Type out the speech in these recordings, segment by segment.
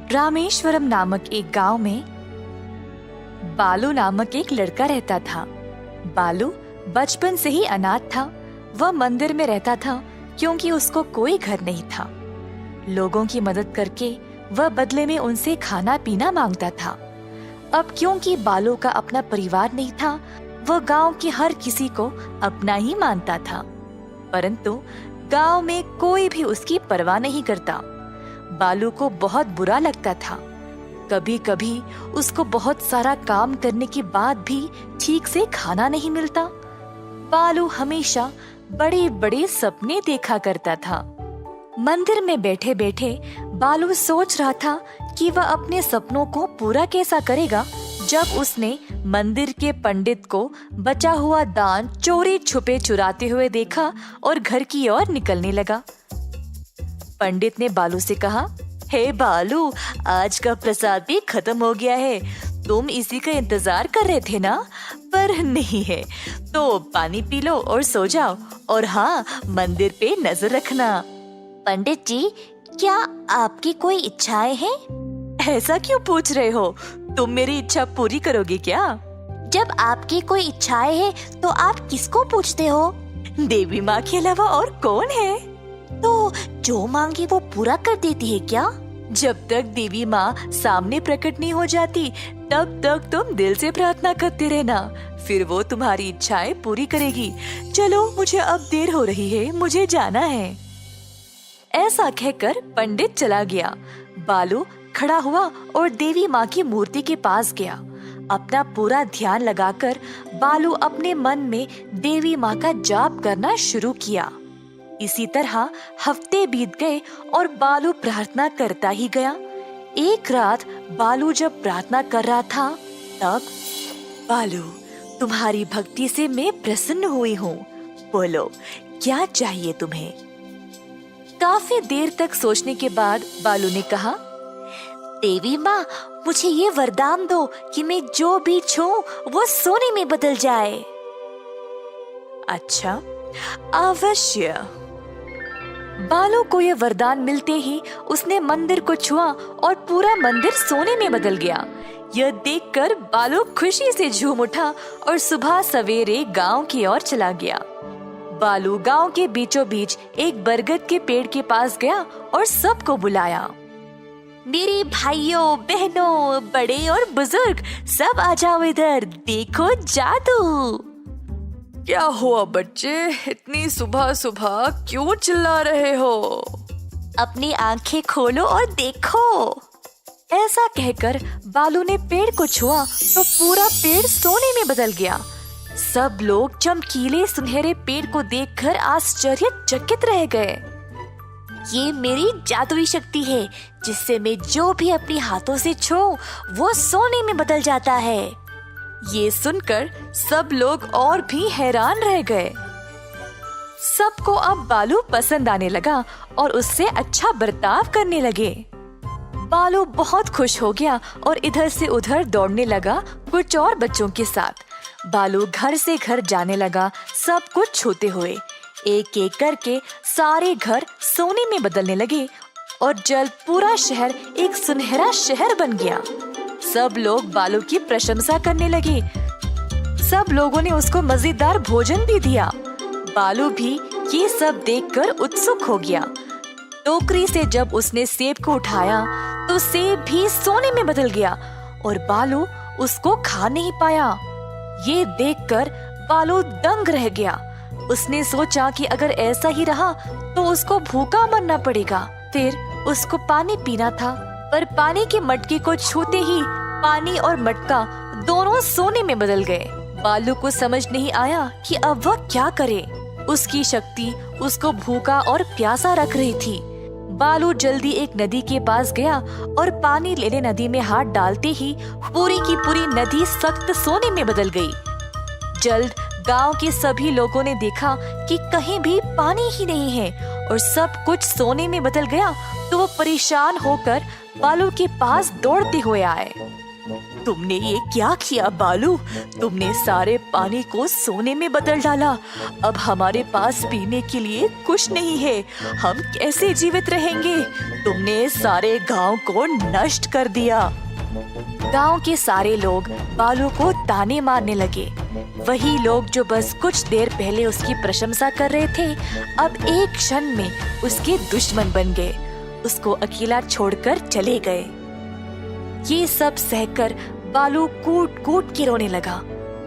रामेश्वरम नामक एक गांव में बालू नामक एक लड़का रहता था। बालू बचपन से ही अनाथ था। वह मंदिर में रहता था क्योंकि उसको कोई घर नहीं था। लोगों की मदद करके वह बदले में उनसे खाना पीना मांगता था। अब क्योंकि बालू का अपना परिवार नहीं था, वह गांव के हर किसी को अपना ही मानता था, परंतु गांव में कोई भी उसकी परवाह नहीं करता। बालू को बहुत बुरा लगता था। कभी कभी उसको बहुत सारा काम करने के बाद भी ठीक से खाना नहीं मिलता। बालू हमेशा बड़े बड़े सपने देखा करता था। मंदिर में बैठे बैठे बालू सोच रहा था कि वह अपने सपनों को पूरा कैसा करेगा, जब उसने मंदिर के पंडित को बचा हुआ दान चोरी छुपे चुराते हुए देखा और घर की ओर निकलने लगा। पंडित ने बालू से कहा, हे बालू, आज का प्रसाद भी खत्म हो गया है। तुम इसी का इंतजार कर रहे थे ना? पर नहीं है तो पानी पी लो और सो जाओ, और हाँ, मंदिर पे नजर रखना। पंडित जी, क्या आपकी कोई इच्छाएं हैं? ऐसा क्यों पूछ रहे हो? तुम मेरी इच्छा पूरी करोगे क्या? जब आपकी कोई इच्छाएं हैं तो आप किसको पूछते हो? देवी माँ के अलावा और कौन है? तो जो मांगे वो पूरा कर देती है क्या? जब तक देवी माँ सामने प्रकट नहीं हो जाती, तब तक तुम दिल से प्रार्थना करते रहना, फिर वो तुम्हारी इच्छाएं पूरी करेगी। चलो, मुझे अब देर हो रही है, मुझे जाना है। ऐसा कहकर पंडित चला गया। बालू खड़ा हुआ और देवी माँ की मूर्ति के पास गया। अपना पूरा ध्यान लगाकर बालू अपने मन में देवी माँ का जाप करना शुरू किया। इसी तरह हफ्ते बीत गए और बालू प्रार्थना करता ही गया। एक रात बालू जब प्रार्थना कर रहा था, तब बालू, तुम्हारी भक्ति से मैं प्रसन्न हुई हूँ। बोलो, क्या चाहिए तुम्हें? काफी देर तक सोचने के बाद बालू ने कहा, देवी माँ, मुझे ये वरदान दो कि मैं जो भी छूऊं वो सोने में बदल जाए। अच्छा, अवश्य। बालू को यह वरदान मिलते ही उसने मंदिर को छुआ और पूरा मंदिर सोने में बदल गया। यह देखकर बालू खुशी से झूम उठा और सुबह सवेरे गांव की ओर चला गया। बालू गांव के बीचों बीच एक बरगद के पेड़ के पास गया और सबको बुलाया। मेरे भाइयों बहनों, बड़े और बुजुर्ग, सब आ जाओ इधर, देखो जादू। क्या हुआ बच्चे, इतनी सुबह सुबह क्यों चिल्ला रहे हो? अपनी आंखें खोलो और देखो। ऐसा कहकर बालू ने पेड़ को छुआ तो पूरा पेड़ सोने में बदल गया। सब लोग चमकीले सुनहरे पेड़ को देखकर आश्चर्यचकित रह गए। ये मेरी जादुई शक्ति है, जिससे मैं जो भी अपने हाथों से छूऊं वो सोने में बदल जाता है। ये सुनकर सब लोग और भी हैरान रह गए। सबको अब बालू पसंद आने लगा और उससे अच्छा बर्ताव करने लगे। बालू बहुत खुश हो गया और इधर से उधर दौड़ने लगा कुछ और बच्चों के साथ। बालू घर से घर जाने लगा, सब कुछ छूते हुए। एक एक करके सारे घर सोने में बदलने लगे और जल्द पूरा शहर एक सुनहरा शहर बन गया। सब लोग बालू की प्रशंसा करने लगे। सब लोगों ने उसको मजेदार भोजन भी दिया। बालू भी ये सब देखकर उत्सुक हो गया। टोकरी से जब उसने सेब को उठाया तो सेब भी सोने में बदल गया और बालू उसको खा नहीं पाया। ये देखकर बालू दंग रह गया। उसने सोचा कि अगर ऐसा ही रहा तो उसको भूखा मरना पड़ेगा। फिर उसको पानी पीना था, पर पानी के मटके को छूते ही पानी और मटका दोनों सोने में बदल गए। बालू को समझ नहीं आया कि अब वह क्या करे। उसकी शक्ति उसको भूखा और प्यासा रख रही थी। बालू जल्दी एक नदी के पास गया और पानी लेने नदी में हाथ डालते ही पूरी की पूरी नदी सख्त सोने में बदल गई। जल्द गांव के सभी लोगों ने देखा कि कहीं भी पानी ही नहीं है और सब कुछ सोने में बदल गया, तो वो परेशान होकर बालू के पास दौड़ते हुए आए। तुमने ये क्या किया बालू? तुमने सारे पानी को सोने में बदल डाला। अब हमारे पास पीने के लिए कुछ नहीं है। हम कैसे जीवित रहेंगे? तुमने सारे गांव को नष्ट कर दिया। गांव के सारे लोग बालू को ताने मारने लगे। वही लोग जो बस कुछ देर पहले उसकी प्रशंसा कर रहे थे, अब एक क्षण में उसके दुश्मन बन गए। उसको अकेला छोड़कर चले गए। ये सब सहकर बालू कूट कूट के रोने लगा।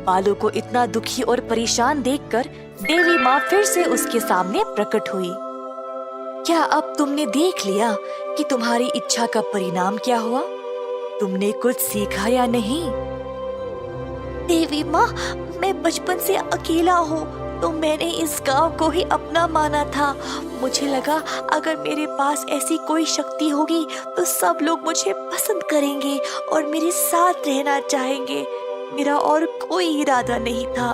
बालू को इतना दुखी और परेशान देखकर देवी माँ फिर से उसके सामने प्रकट हुई। क्या अब तुमने देख लिया कि तुम्हारी इच्छा का परिणाम क्या हुआ? तुमने कुछ सीखा या नहीं? देवी माँ, मैं बचपन से अकेला हूँ, तो मैंने इस गांव को ही अपना माना था। मुझे लगा अगर मेरे पास ऐसी कोई शक्ति होगी तो सब लोग मुझे पसंद करेंगे और मेरे साथ रहना चाहेंगे। मेरा और कोई इरादा नहीं था।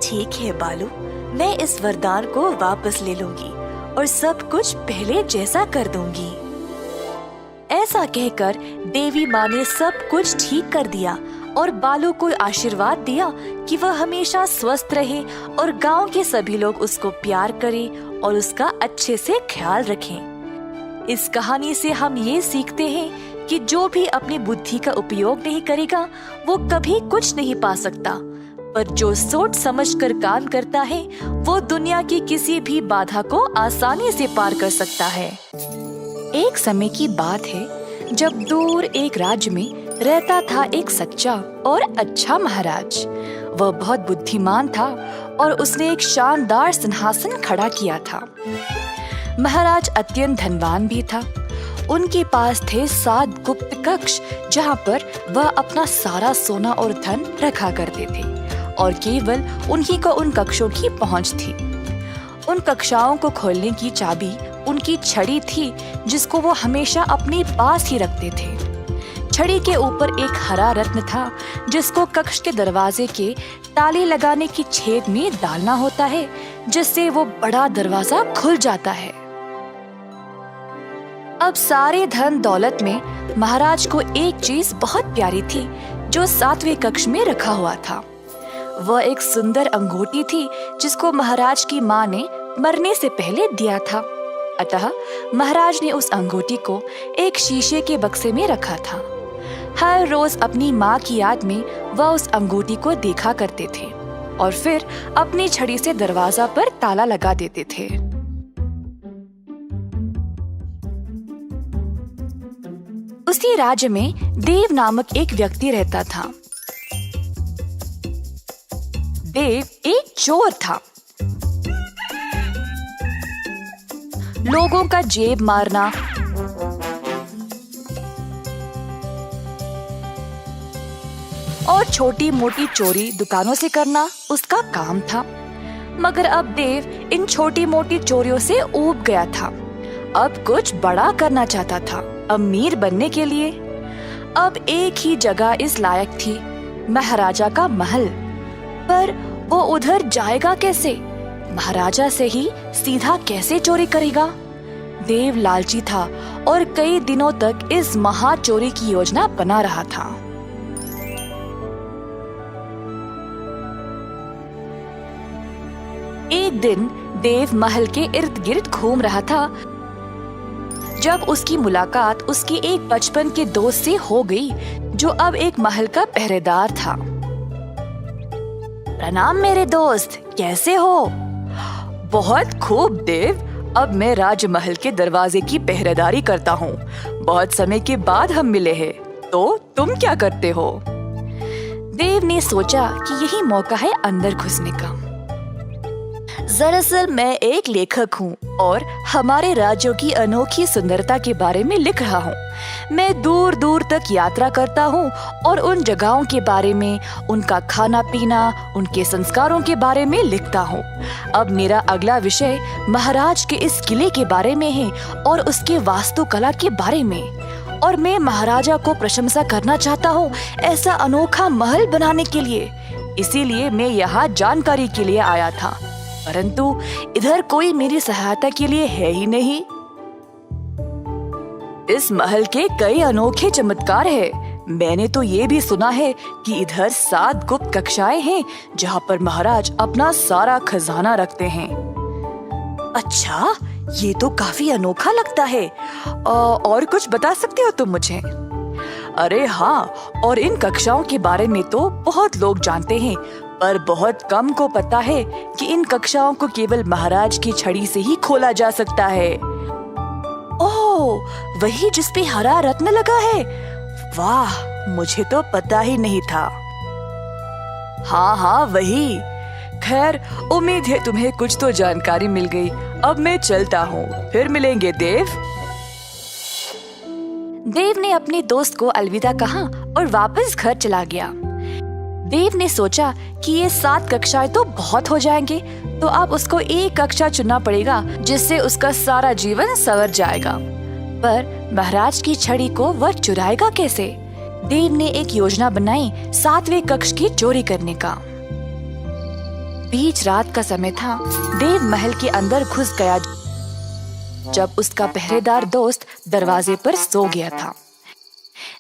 ठीक है बालू, मैं इस वरदान को वापस ले लूंगी और सब कुछ पहले जैसा कर दूंगी। ऐसा कहकर देवी माँ ने सब कुछ ठीक कर दिया और बालू को आशीर्वाद दिया कि वह हमेशा स्वस्थ रहे और गांव के सभी लोग उसको प्यार करें और उसका अच्छे से ख्याल रखें। इस कहानी से हम ये सीखते हैं कि जो भी अपनी बुद्धि का उपयोग नहीं करेगा वो कभी कुछ नहीं पा सकता, पर जो सोच समझकर काम करता है वो दुनिया की किसी भी बाधा को आसानी से पार कर सकता है। एक समय की बात है जब दूर एक राज्य में रहता था एक सच्चा और अच्छा महाराज। वह बहुत बुद्धिमान था और उसने एक शानदार सिंहासन खड़ा किया था। महाराज अत्यंत धनवान भी था। उनके पास थे 7 गुप्त कक्ष जहाँ पर वह अपना सारा सोना और धन रखा करते थे और केवल उन्हीं को उन कक्षों की पहुँच थी। उन कक्षाओं को खोलने की चाबी उनकी छड़ी थी, जिसको वो हमेशा अपने पास ही रखते थे। छड़ी के ऊपर एक हरा रत्न था, जिसको कक्ष के दरवाजे के ताले लगाने की छेद में डालना होता है, जिससे वो बड़ा दरवाजा खुल जाता है। अब सारे धन दौलत में महाराज को एक चीज बहुत प्यारी थी, जो 7वें कक्ष में रखा हुआ था। वह एक सुंदर अंगूठी थी, जिसको महाराज की माँ ने मरने से पहले दिया था। अतः महाराज ने उस अंगूठी को एक शीशे के बक्से में रखा था। हर रोज अपनी माँ की याद में वह उस अंगूठी को देखा करते थे और फिर अपनी छड़ी से दरवाजा पर ताला लगा देते थे। उसी राज्य में देव नामक एक व्यक्ति रहता था। देव एक चोर था। लोगों का जेब मारना, और छोटी मोटी चोरी दुकानों से करना उसका काम था। मगर अब देव इन छोटी मोटी चोरियों से ऊब गया था। अब कुछ बड़ा करना चाहता था, अमीर बनने के लिए। अब एक ही जगह इस लायक थी, महाराजा का महल। पर वो उधर जाएगा कैसे? महाराजा से ही सीधा कैसे चोरी करेगा? देव लालची था और कई दिनों तक इस महा चोरी की योजना बना रहा था। एक दिन देव महल के इर्द गिर्द घूम रहा था जब उसकी मुलाकात उसके एक बचपन के दोस्त से हो गई, जो अब एक महल का पहरेदार था। प्रणाम मेरे दोस्त, कैसे हो? बहुत खूब देव, अब मैं राजमहल के दरवाजे की पहरेदारी करता हूँ। बहुत समय के बाद हम मिले हैं, तो तुम क्या करते हो? देव ने सोचा कि यही मौका है अंदर घुसने का। दरअसल मैं एक लेखक हूँ और हमारे राज्यों की अनोखी सुंदरता के बारे में लिख रहा हूँ। मैं दूर दूर तक यात्रा करता हूँ और उन जगहों के बारे में, उनका खाना पीना, उनके संस्कारों के बारे में लिखता हूँ। अब मेरा अगला विषय महाराज के इस किले के बारे में है और उसके वास्तुकला के बारे में। और मैं महाराजा को प्रशंसा करना चाहता हूँ ऐसा अनोखा महल बनाने के लिए। इसीलिए मैं यहाँ जानकारी के लिए आया था, परंतु इधर कोई मेरी सहायता के लिए है ही नहीं। इस महल के कई अनोखे चमत्कार है। मैंने तो ये भी सुना है कि इधर 7 गुप्त कक्षाएं हैं जहाँ पर महाराज अपना सारा खजाना रखते हैं। अच्छा, ये तो काफी अनोखा लगता है। और कुछ बता सकते हो तुम मुझे? अरे हाँ, और इन कक्षाओं के बारे में तो बहुत लोग जानते हैं, पर बहुत कम को पता है कि इन कक्षाओं को केवल महाराज की छड़ी से ही खोला जा सकता है। ओह, वही जिस पे हरा रत्न लगा है। वाह, मुझे तो पता ही नहीं था। हाँ, वही। खैर, उम्मीद है तुम्हें कुछ तो जानकारी मिल गई। अब मैं चलता हूँ, फिर मिलेंगे देव। देव ने अपने दोस्त को अलविदा कहा और वापस घर चला गया। देव ने सोचा कि ये 7 कक्षाएं तो बहुत हो जाएंगे, तो अब उसको एक कक्षा चुनना पड़ेगा जिससे उसका सारा जीवन संवर जाएगा। पर महाराज की छड़ी को वह चुराएगा कैसे? देव ने एक योजना बनाई 7वें कक्ष की चोरी करने का। बीच रात का समय था। देव महल के अंदर घुस गया जब उसका पहरेदार दोस्त दरवाजे पर सो गया था।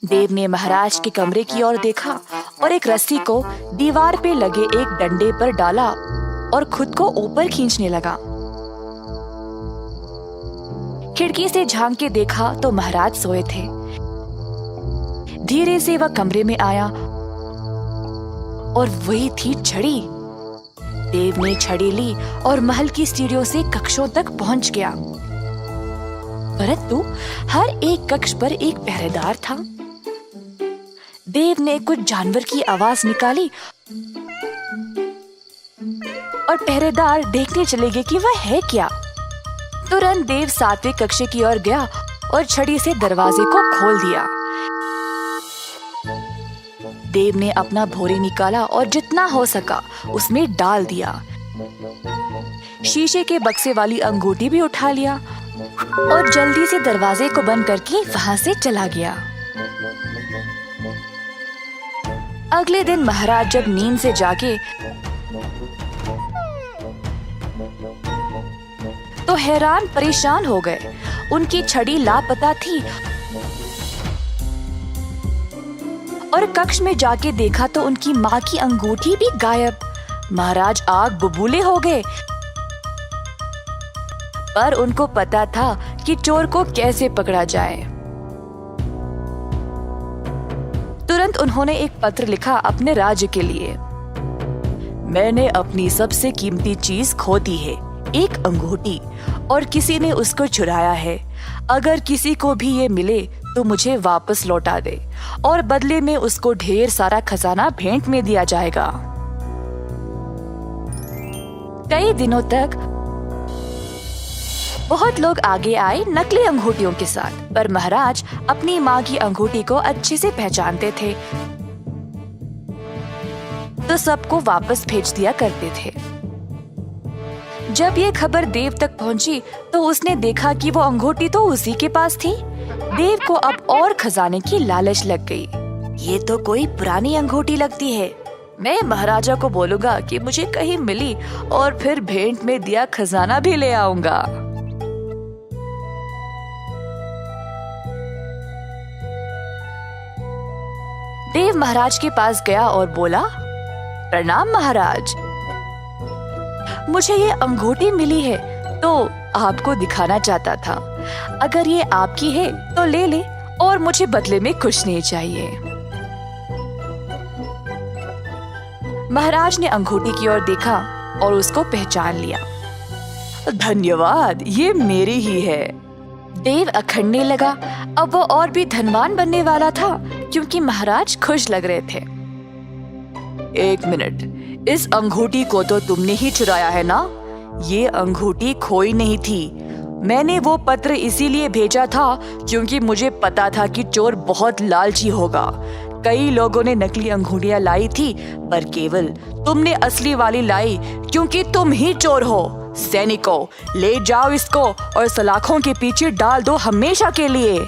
देव ने महाराज के कमरे की ओर देखा और एक रस्सी को दीवार पे लगे एक डंडे पर डाला और खुद को ऊपर खींचने लगा। खिड़की से झांक के देखा तो महाराज सोए थे। धीरे से वह कमरे में आया और वही थी छड़ी। देव ने छड़ी ली और महल की सीढ़ियों से कक्षों तक पहुंच गया, परंतु हर एक कक्ष पर एक पहरेदार था। देव ने कुछ जानवर की आवाज निकाली और पहरेदार देखने चले गए कि वह है क्या। तुरंत देव 7वें कक्ष की ओर गया और छड़ी से दरवाजे को खोल दिया। देव ने अपना भोरी निकाला और जितना हो सका उसमें डाल दिया। शीशे के बक्से वाली अंगूठी भी उठा लिया और जल्दी से दरवाजे को बंद करके वहां से चला गया। अगले दिन महाराज जब नींद से जागे तो हैरान परेशान हो गए। उनकी छड़ी लापता थी और कक्ष में जाके देखा तो उनकी माँ की अंगूठी भी गायब। महाराज आग बबूले हो गए, पर उनको पता था कि चोर को कैसे पकड़ा जाए। तुरंत उन्होंने एक पत्र लिखा अपने राज्य के लिए। मैंने अपनी सबसे कीमती चीज खो दी है, एक अंगूठी, और किसी ने उसको चुराया है। अगर किसी को भी ये मिले तो मुझे वापस लौटा दे और बदले में उसको ढेर सारा खजाना भेंट में दिया जाएगा। कई दिनों तक बहुत लोग आगे आए नकली अंगूठियों के साथ, पर महाराज अपनी माँ की अंगूठी को अच्छे से पहचानते थे, तो सबको वापस भेज दिया करते थे। जब ये खबर देव तक पहुंची तो उसने देखा कि वो अंगूठी तो उसी के पास थी। देव को अब और खजाने की लालच लग गई। ये तो कोई पुरानी अंगूठी लगती है। मैं महाराजा को बोलूंगा कि मुझे कहीं मिली और फिर भेंट में दिया खजाना भी ले आऊंगा। देव महाराज के पास गया और बोला, प्रणाम महाराज, मुझे ये अंगूठी मिली है तो आपको दिखाना चाहता था। अगर ये आपकी है तो ले ले और मुझे बदले में कुछ नहीं चाहिए। महाराज ने अंगूठी की ओर देखा और उसको पहचान लिया। धन्यवाद, ये मेरी ही है। देव अखड़ने लगा। अब वो और भी धनवान बनने वाला था क्योंकि महाराज खुश लग रहे थे। एक मिनट, इस अंगूठी को तो तुमने ही चुराया है ना? ये अंगूठी खोई नहीं थी। मैंने वो पत्र इसीलिए भेजा था क्योंकि मुझे पता था कि चोर बहुत लालची होगा। कई लोगों ने नकली अंगूठियां लाई थी, पर केवल तुमने असली वाली लाई क्योंकि तुम ही चोर हो। सैनिकों, ले जाओ इसको और सलाखों के पीछे डाल दो हमेशा के लिए।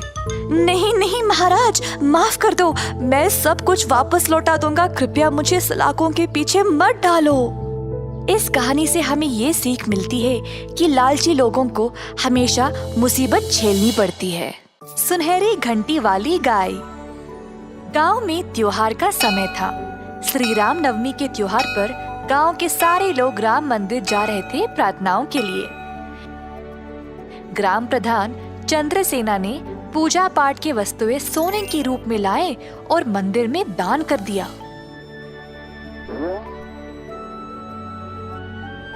नहीं नहीं महाराज, माफ कर दो, मैं सब कुछ वापस लौटा दूंगा। कृपया मुझे सलाखों के पीछे मत डालो। इस कहानी से हमें ये सीख मिलती है कि लालची लोगों को हमेशा मुसीबत झेलनी पड़ती है। सुनहरी घंटी वाली गाय। गांव में त्योहार का समय था। श्री राम नवमी के त्योहार पर गांव के सारे लोग राम मंदिर जा रहे थे प्रार्थनाओं के लिए। ग्राम प्रधान चंद्रसेना ने पूजा पाठ की वस्तुएं सोने के रूप में लाए और मंदिर में दान कर दिया।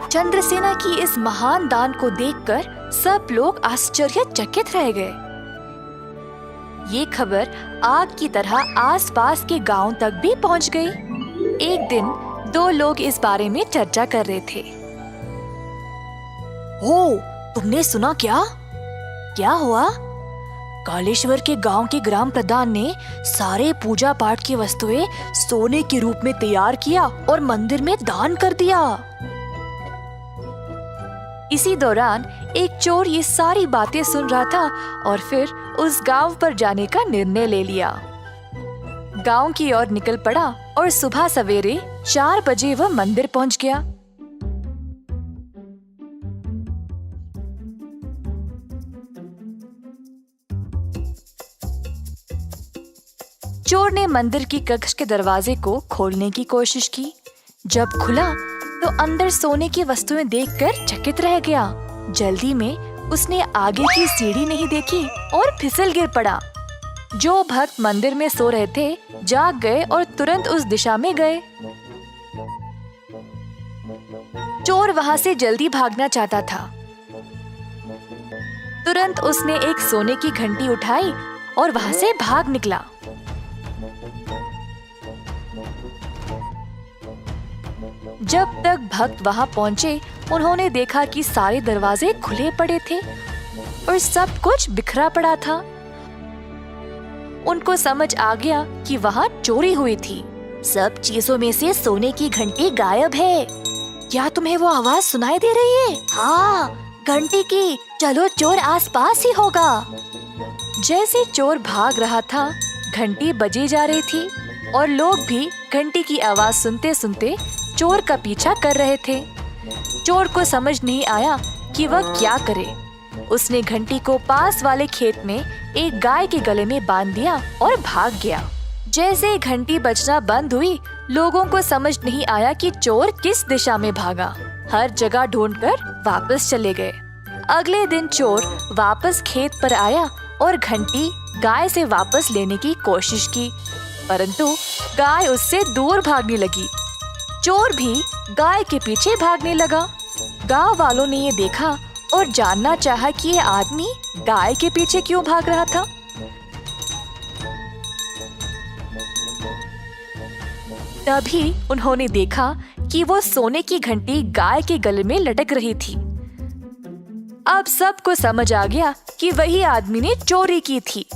चंद्रसेना की इस महान दान को देखकर सब लोग आश्चर्यचकित रह गए। ये खबर आग की तरह आसपास के गांव तक भी पहुंच गई। एक दिन दो लोग इस बारे में चर्चा कर रहे थे। ओ, तुमने सुना क्या? क्या हुआ? कालेश्वर के गांव के ग्राम प्रधान ने सारे पूजा पाठ की वस्तुएं सोने के रूप में तैयार किया और मंदिर में दान कर दिया। इसी दौरान एक चोर ये सारी बातें सुन रहा था और फिर उस गांव पर जाने का निर्णय ले लिया। गांव की ओर निकल पड़ा और सुबह सवेरे 4 बजे वह मंदिर पहुंच गया। चोर ने मंदिर की कक्ष के दरवाजे को खोलने की कोशिश की। जब खुला तो अंदर सोने की वस्तुएं देखकर चकित रह गया। जल्दी में उसने आगे की सीढ़ी नहीं देखी और फिसल गिर पड़ा। जो भक्त मंदिर में सो रहे थे जाग गए और तुरंत उस दिशा में गए। चोर वहां से जल्दी भागना चाहता था। तुरंत उसने एक सोने की घंटी उठाई और वहां से भाग निकला। जब तक भक्त वहां पहुंचे, उन्होंने देखा कि सारे दरवाजे खुले पड़े थे और सब कुछ बिखरा पड़ा था। उनको समझ आ गया कि वहां चोरी हुई थी। सब चीजों में से सोने की घंटी गायब है। क्या तुम्हें वो आवाज सुनाई दे रही है? हाँ, घंटी की। चलो, चोर आसपास ही होगा। जैसे चोर भाग रहा था, घंटी बजी जा रही थी और लोग भी घंटी की आवाज सुनते सुनते चोर का पीछा कर रहे थे। चोर को समझ नहीं आया कि वह क्या करे। उसने घंटी को पास वाले खेत में एक गाय के गले में बांध दिया और भाग गया। जैसे घंटी बजना बंद हुई, लोगों को समझ नहीं आया कि चोर किस दिशा में भागा। हर जगह ढूंढकर वापस चले गए। अगले दिन चोर वापस खेत पर आया और घंटी गाय से वापस लेने की कोशिश की, परंतु गाय उससे दूर भागने लगी। चोर भी गाय के पीछे भागने लगा। गांव वालों ने ये देखा और जानना चाहा कि ये आदमी गाय के पीछे क्यों भाग रहा था। तभी उन्होंने देखा कि वो सोने की घंटी गाय के गले में लटक रही थी। अब सबको समझ आ गया कि वही आदमी ने चोरी की थी।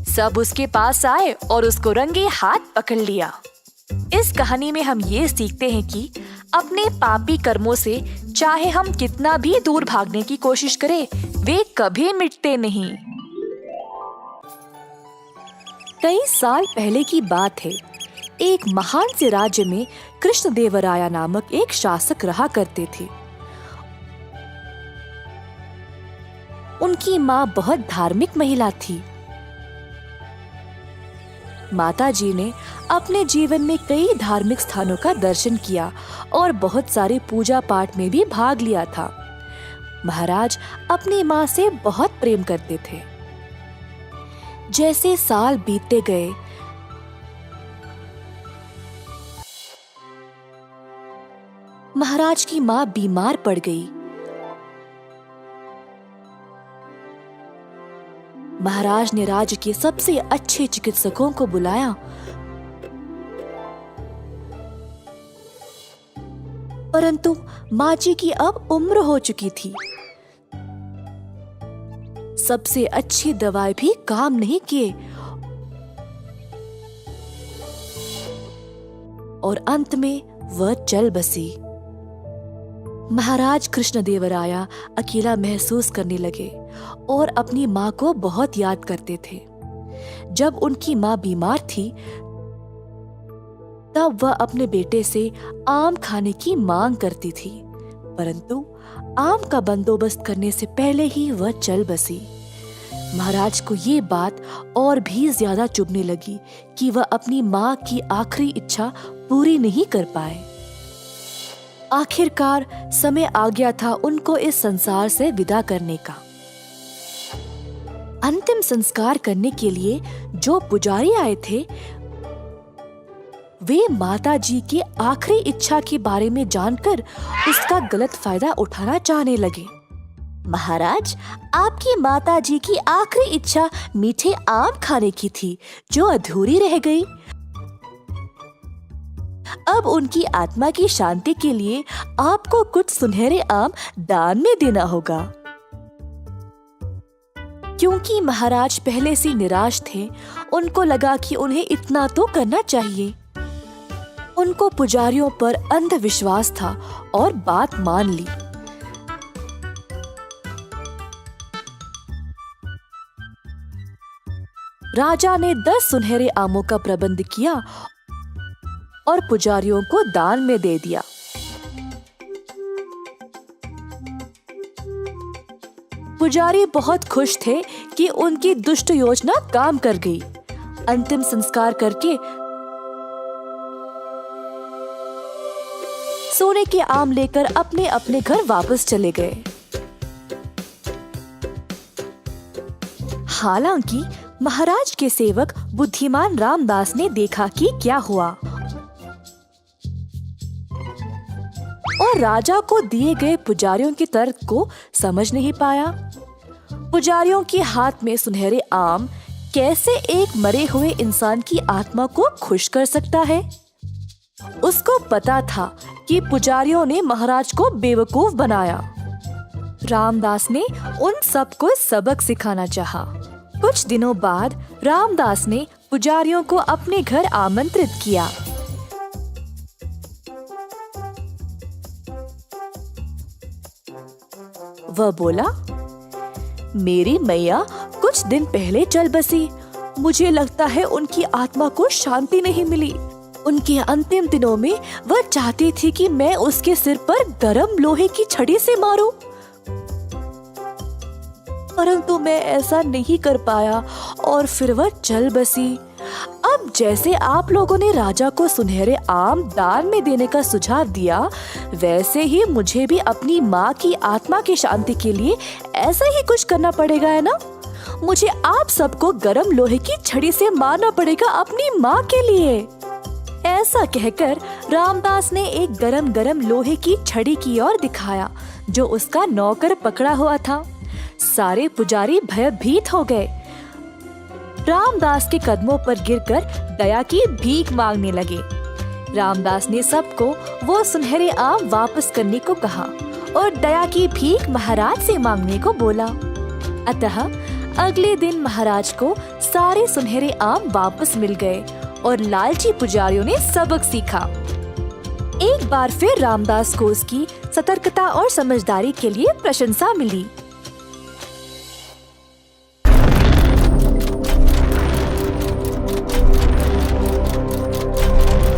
सब उसके पास आए और उसको रंगे हाथ पकड़ लिया। इस कहानी में हम ये सीखते हैं कि अपने पापी कर्मों से चाहे हम कितना भी दूर भागने की कोशिश करें, वे कभी मिटते नहीं। कई साल पहले की बात है। एक महान से राज्य में कृष्णदेवराय नामक एक शासक रहा करते थे। उनकी माँ बहुत धार्मिक महिला थी। माताजी ने अपने जीवन में कई धार्मिक स्थानों का दर्शन किया और बहुत सारे पूजा पाठ में भी भाग लिया था। महाराज अपनी माँ से बहुत प्रेम करते थे। जैसे साल बीतते गए, महाराज की माँ बीमार पड़ गई। महाराज ने राज्य के सबसे अच्छे चिकित्सकों को बुलाया, परंतु माँ जी की अब उम्र हो चुकी थी। सबसे अच्छी दवाई भी काम नहीं किए और अंत में वह चल बसी। महाराज कृष्णदेवराय अकेला महसूस करने लगे और अपनी माँ को बहुत याद करते थे। जब उनकी माँ बीमार थी, तब वह अपने बेटे से आम खाने की मांग करती थी, परंतु आम का बंदोबस्त करने से पहले ही वह चल बसी। महाराज को ये बात और भी ज्यादा चुभने लगी कि वह अपनी माँ की आखिरी इच्छा पूरी नहीं कर पाए। आखिरकार समय आ गया था उनको इस संसार से विदा करने का। अंतिम संस्कार करने के लिए जो पुजारी आए थे, वे माता जी की आखिरी इच्छा के बारे में जानकर उसका गलत फायदा उठाना चाहने लगे। महाराज, आपकी माता जी की आखिरी इच्छा मीठे आम खाने की थी, जो अधूरी रह गई। अब उनकी आत्मा की शांति के लिए आपको कुछ सुनहरे आम दान में देना होगा। क्योंकि महाराज पहले से निराश थे, उनको लगा कि उन्हें इतना तो करना चाहिए। उनको पुजारियों पर अंधविश्वास था और बात मान ली। राजा ने 10 सुनहरे आमों का प्रबंध किया और पुजारियों को दान में दे दिया। पुजारी बहुत खुश थे कि उनकी दुष्ट योजना काम कर गई। अंतिम संस्कार करके सोने के आम लेकर अपने अपने घर वापस चले गए। हालांकि महाराज के सेवक बुद्धिमान रामदास ने देखा कि क्या हुआ और राजा को दिए गए पुजारियों के तर्क को समझ नहीं पाया। पुजारियों के हाथ में सुनहरे आम कैसे एक मरे हुए इंसान की आत्मा को खुश कर सकता है? उसको पता था कि पुजारियों ने महाराज को बेवकूफ बनाया। रामदास ने उन सबको सबक सिखाना चाहा। कुछ दिनों बाद रामदास ने पुजारियों को अपने घर आमंत्रित किया। वह बोला, मेरी मैया कुछ दिन पहले चल बसी। मुझे लगता है उनकी आत्मा को शांति नहीं मिली। उनके अंतिम दिनों में वह चाहती थी कि मैं उसके सिर पर गरम लोहे की छड़ी से मारूं, परंतु मैं ऐसा नहीं कर पाया और फिर वह चल बसी। अब जैसे आप लोगों ने राजा को सुनहरे आम दान में देने का सुझाव दिया, वैसे ही मुझे भी अपनी माँ की आत्मा की शांति के लिए ऐसा ही कुछ करना पड़ेगा, है ना? मुझे आप सबको गरम लोहे की छड़ी से मारना पड़ेगा अपनी माँ के लिए। ऐसा कहकर रामदास ने एक गरम गरम लोहे की छड़ी की ओर दिखाया, जो उसका नौकर पकड़ा हुआ था। सारे पुजारी भयभीत हो गए। रामदास के कदमों पर गिरकर दया की भीख मांगने लगे। रामदास ने सबको वो सुनहरे आम वापस करने को कहा और दया की भीख महाराज से मांगने को बोला। अतः अगले दिन महाराज को सारे सुनहरे आम वापस मिल गए और लालची पुजारियों ने सबक सीखा। एक बार फिर रामदास को उसकी सतर्कता और समझदारी के लिए प्रशंसा मिली।